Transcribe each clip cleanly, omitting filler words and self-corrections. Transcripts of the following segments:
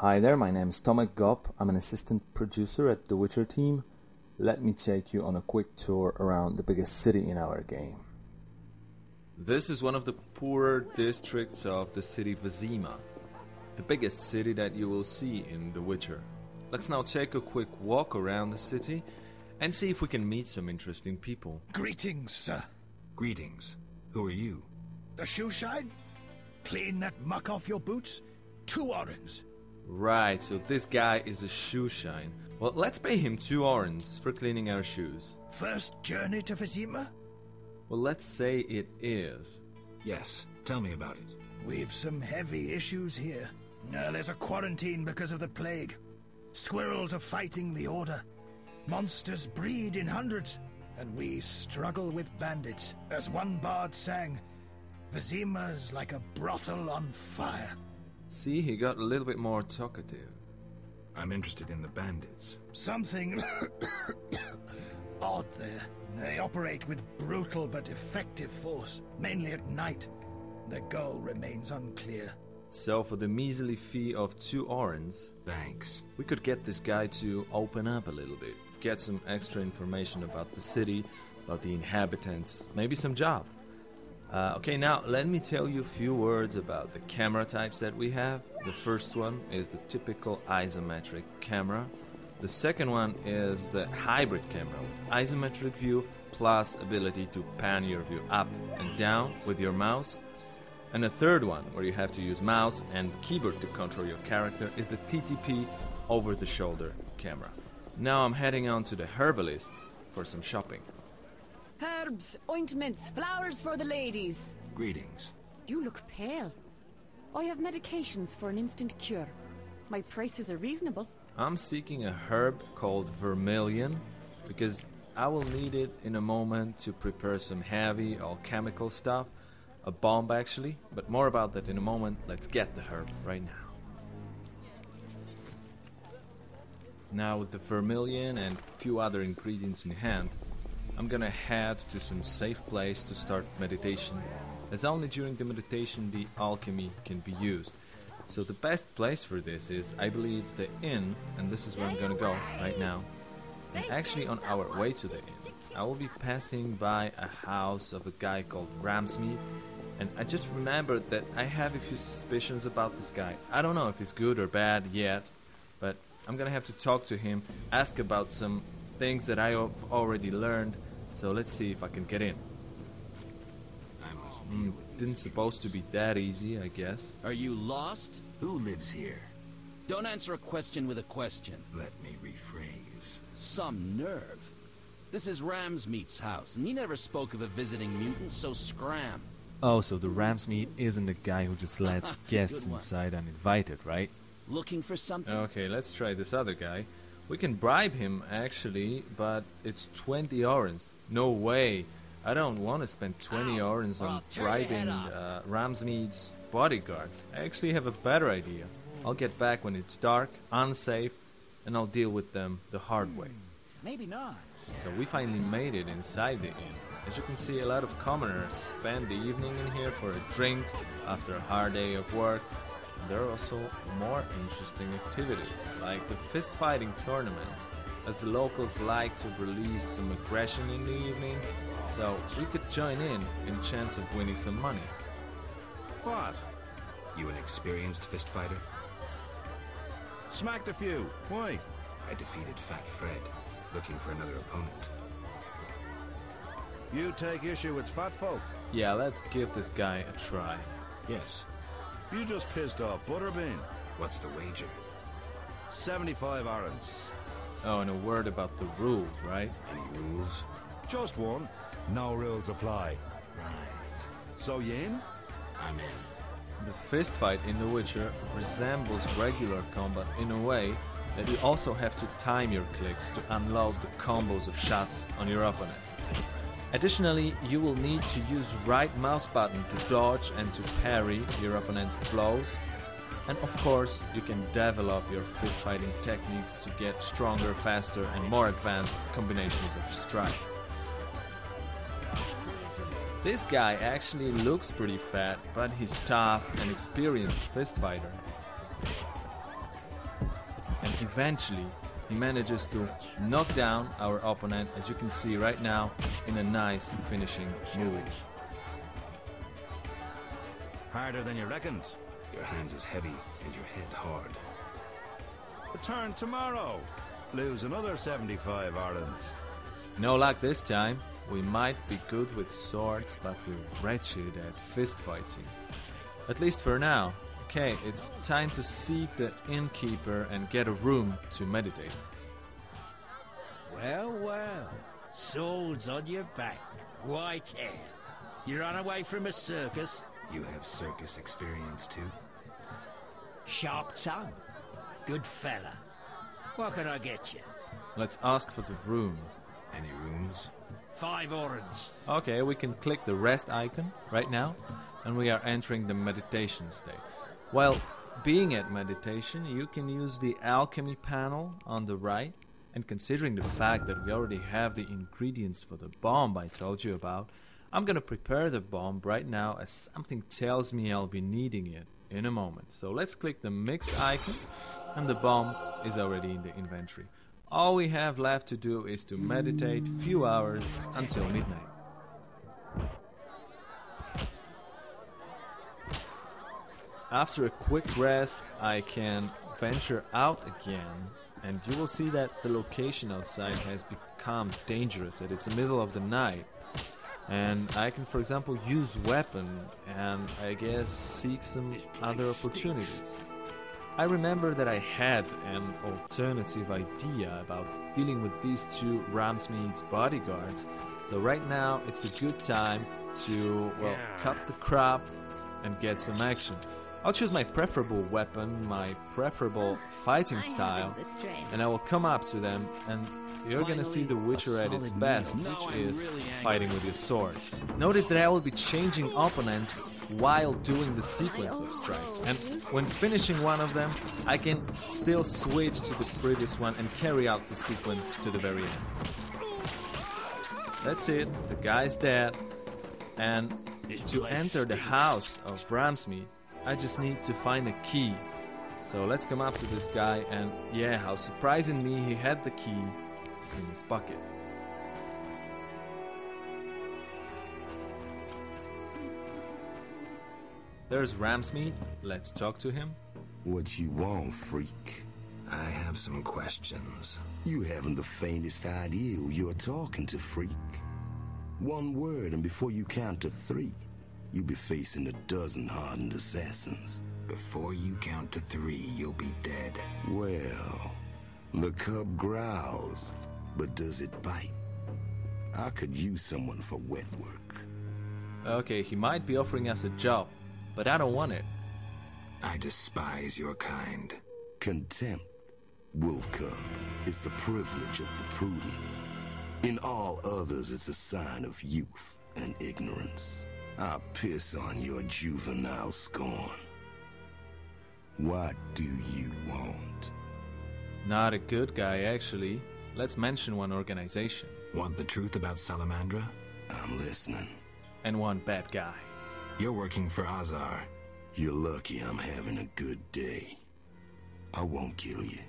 Hi there, my name is Tomek Gop. I'm an assistant producer at The Witcher team. Let me take you on a quick tour around the biggest city in our game. This is one of the poorer districts of the city Vizima, the biggest city that you will see in The Witcher. Let's now take a quick walk around the city and see if we can meet some interesting people. Greetings, sir. Greetings. Who are you? A shoe shine? Clean that muck off your boots? 2 orens. Right, so this guy is a shoe shine. Well, let's pay him 2 orens for cleaning our shoes. First journey to Vizima? Well, let's say it is. Yes, tell me about it. We've some heavy issues here. There's a quarantine because of the plague. Squirrels are fighting the Order. Monsters breed in hundreds, and we struggle with bandits. As one bard sang, Vizima's like a brothel on fire. See, he got a little bit more talkative. I'm interested in the bandits. Something odd there. They operate with brutal but effective force, mainly at night. Their goal remains unclear. So for the measly fee of 2 orens, Thanks. we could get this guy to open up a little bit. Get some extra information about the city, about the inhabitants, maybe some job. Okay, now let me tell you a few words about the camera types that we have. The first one is the typical isometric camera. The second one is the hybrid camera with isometric view plus ability to pan your view up and down with your mouse. And the third one, where you have to use mouse and keyboard to control your character, is the TTP over-the-shoulder camera. Now I'm heading on to the herbalist for some shopping. Herbs, ointments, flowers for the ladies. Greetings. You look pale. I have medications for an instant cure. My prices are reasonable. I'm seeking a herb called vermilion because I will need it in a moment to prepare some heavy alchemical stuff. A bomb actually, but more about that in a moment. Let's get the herb right now. Now with the vermilion and a few other ingredients in hand, I'm gonna head to some safe place to start meditation, as only during the meditation the alchemy can be used. So the best place for this is, I believe, the inn, and this is where I'm gonna go right now. And actually on our way to the inn, I will be passing by a house of a guy called Ramsmead, and I just remembered that I have a few suspicions about this guy. I don't know if he's good or bad yet, but I'm gonna have to talk to him, ask about some things that I have already learned, so let's see if I can get in. I must deal with these Didn't supposed to be that easy, I guess. Are you lost? Who lives here? Don't answer a question with a question. Let me rephrase. Some nerve. This is Ramsmeat's house, and he never spoke of a visiting mutant, so scram. Oh, so the Ramsmead isn't the guy who just lets guests Good one. inside uninvited, right? Looking for something? Okay, let's try this other guy. We can bribe him, actually, but it's 20 orens. No way. I don't want to spend 20 orens or on I'll tear your bribing head off. Ramsmead's bodyguard. I actually have a better idea. I'll get back when it's dark, unsafe, and I'll deal with them the hard way. Maybe not. So we finally made it inside the inn. As you can see, a lot of commoners spend the evening in here for a drink after a hard day of work. There are also more interesting activities, like the fist fighting tournaments, as the locals like to release some aggression in the evening, so we could join in chance of winning some money. What? You an experienced fist fighter? Smacked a few. Why? I defeated Fat Fred, looking for another opponent. You take issue with fat folk. Yeah, let's give this guy a try. Yes. You just pissed off Butterbean. What's the wager? 75 orens. Oh, and a word about the rules, right? Any rules? Just one. No rules apply. Right. So you in? I'm in. The fist fight in The Witcher resembles regular combat in a way that you also have to time your clicks to unload the combos of shots on your opponent. Additionally, you will need to use right mouse button to dodge and to parry your opponent's blows. And of course, you can develop your fist fighting techniques to get stronger, faster and more advanced combinations of strikes. This guy actually looks pretty fat, but he's tough and experienced fist fighter. and eventually he manages to knock down our opponent, as you can see right now, in a nice finishing move. Harder than you reckoned. Your hand is heavy and your head hard. Return tomorrow. Lose another 75 Orens. No luck this time. We might be good with swords, but we're wretched at fist fighting. At least for now. Okay, it's time to seek the innkeeper and get a room to meditate. Well, well. Swords on your back. White hair. You run away from a circus? You have circus experience too? Sharp tongue. Good fella. What can I get you? Let's ask for the room. Any rooms? 5 Orens. Okay, we can click the rest icon right now, and we are entering the meditation state. While being at meditation, you can use the alchemy panel on the right, and considering the fact that we already have the ingredients for the bomb I told you about, I'm gonna prepare the bomb right now, as something tells me I'll be needing it in a moment. So let's click the mix icon, and the bomb is already in the inventory. All we have left to do is to meditate a few hours until midnight. After a quick rest, I can venture out again, and you will see that the location outside has become dangerous. It is the middle of the night, and I can, for example, use weapon and I guess seek some other opportunities. I remember that I had an alternative idea about dealing with these 2 Ramsmead's bodyguards, so right now it's a good time to, well, cut the crap and get some action. I'll choose my preferable weapon, my preferable fighting style, and I will come up to them, and you're gonna see the Witcher at its best, which is fighting with your sword. Notice that I will be changing opponents while doing the sequence of strikes, and when finishing one of them, I can still switch to the previous one and carry out the sequence to the very end. That's it, the guy's dead, and to enter the house of Ramsmead, I just need to find a key. So let's come up to this guy, and yeah, how surprisingly he had the key in his pocket. There's Ramsmead. Let's talk to him. What you want, freak? I have some questions. You haven't the faintest idea who you're talking to, freak. One word, and before you count to 3, you'll be facing a dozen hardened assassins. Before you count to 3, you'll be dead. Well, the cub growls, but does it bite? I could use someone for wet work. Okay, he might be offering us a job, but I don't want it. I despise your kind. Contempt, wolf cub, is the privilege of the prudent. In all others, it's a sign of youth and ignorance. I'll piss on your juvenile scorn. What do you want? Not a good guy, actually. Let's mention one organization. Want the truth about Salamandra? I'm listening. And one bad guy. You're working for Azar. You're lucky I'm having a good day. I won't kill you.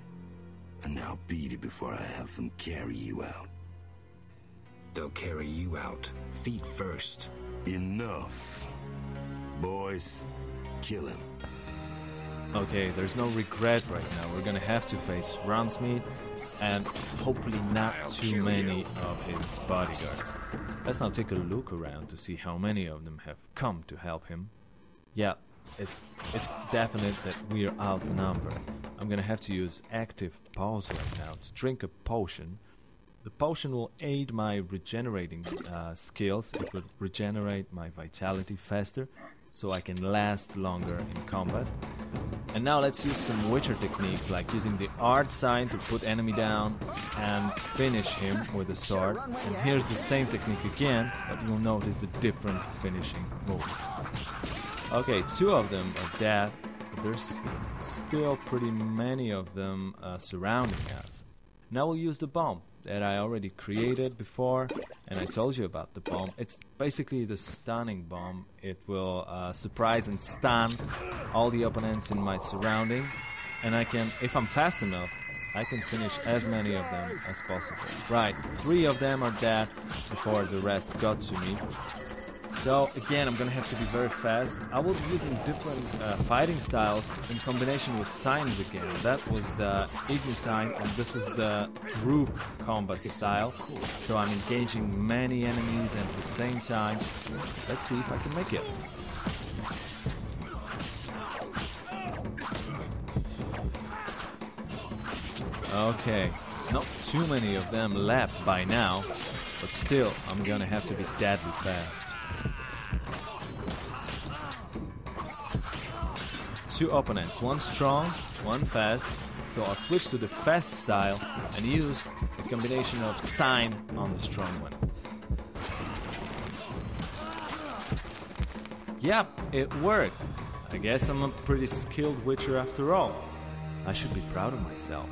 And I'll beat it before I have them carry you out. They'll carry you out, feet first. Enough. Boys, kill him. Okay, there's no regret right now. We're gonna have to face Ramsmead and hopefully not too many of his bodyguards. Let's now take a look around to see how many of them have come to help him. Yeah, it's definite that we're outnumbered. I'm gonna have to use active pause right now to drink a potion. The potion will aid my regenerating skills. It will regenerate my vitality faster, so I can last longer in combat. And now let's use some Witcher techniques, like using the art sign to put enemy down and finish him with a sword. And here's the same technique again, but you'll notice the different finishing moves. Okay, 2 of them are dead, but there's still pretty many of them surrounding us. Now we'll use the bomb that I already created before, and I told you about the bomb. It's basically the stunning bomb. It will surprise and stun all the opponents in my surrounding, and I can, if I'm fast enough, I can finish as many of them as possible. Right, 3 of them are dead before the rest got to me. So again, I'm gonna have to be very fast. I will be using different fighting styles in combination with signs again. That was the Igni sign, and this is the group combat style. So I'm engaging many enemies at the same time. Let's see if I can make it. Okay, not too many of them left by now, but still, I'm gonna have to be deadly fast. 2 opponents, one strong, one fast, so I'll switch to the fast style and use a combination of sign on the strong one. Yep, it worked. I guess I'm a pretty skilled witcher after all. I should be proud of myself.